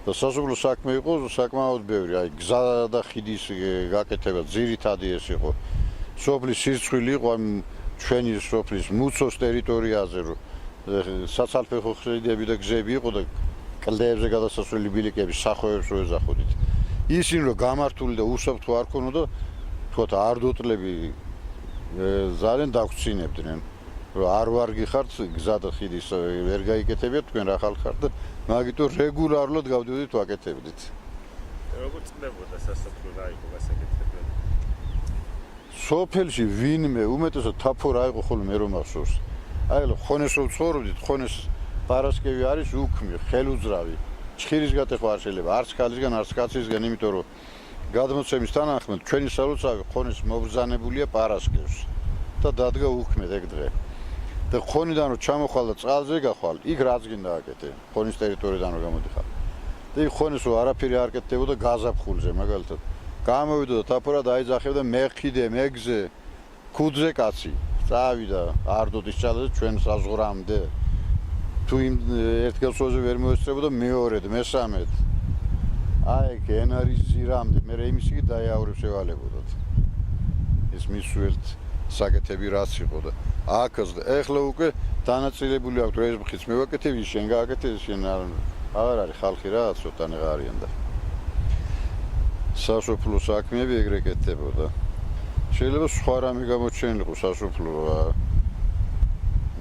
და სასოფლო საქმე იყო საკმაოდ ბევრი, აი გზა და ხიდის გაკეთება ძირითადი ეს იყო. სოფლის სირცხვილი იყო ჩვენი სოფლის მუცოს ტერიტორიაზე, რომ საცალფეხო ხიდები და გზები იყო და კლდეებზე გადასასვლელი ბილიკების სახოვებს რო ეძახოდით. ისინი რომ გამართული და უსაფრთხო არ ქონოდა, თქო არდოტლები ძალიან დაგვრცინებდნენ. რომ არ ვარგი ხართ გზა და ხიდის ვერ გაიკეთებიათ თქვენ რა ხალხი ხართ და მაგითო რეგულარულად გავდივდით ვაკეთებდით. როგორ წნებოდა სასოფლო რა იყო გასაკეთებელი? სოფელში ვინმე უმეტესად თაფო რა იყო ხოლმე მე რომ მახსოვს. აი ხონეს რო ცხოვრობდით, ხონეს პარასკევი არის უქმი, ხელუძრავი. ჩხირის გატეხვა არ შეიძლება, არც ქალისგან, არც კაცისგან, იმიტომ რომ გადმოცემის თანახმად ჩვენი სალოცავი ხონის მობრძანებულია პარასკევს და დადგა უქმედ ეგ დღე. და ხონიდან რომ ჩამოხვალ და წყალზე გახვალ, იქ რაც გინდა აკეთე, ხონის ტერიტორიიდან რომ გამოდიხარ. და იქ ხონის რომ არაფერი არ კეთდებოდა გაზაფხულზე, მაგალითად. გამოვიდა და თაფორა დაიძახებდა მეყიდე, მეგზე, ქუდზე კაცი. წავიდა არდოტის ჩალაზე ჩვენ საზღვრამდე. თუ იმ ერთ გასვლაზე ვერ მოესწრებოდა მეორედ, მესამედ. აი ეგ ენარის ზირამდე, მე იმის იგი დაიაურებს ევალებოდათ. ეს მისულთ საკეთები რაც იყო და აქაც და ეხლა უკვე დანაწილებული აქვს რომ ეს მხიც მევაკეთებ ის შენ გააკეთე შენ აღარ არის ხალხი რა ცოტანი არიან და სასოფლო საქმეები ეგრე კეთდებოდა. შეიძლება სხვა რამე გამოჩენილიყო სასოფლო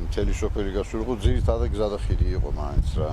მთელი სოფელი გასულიყო ძირითადად გზა და ხიდი იყო მაინც რა.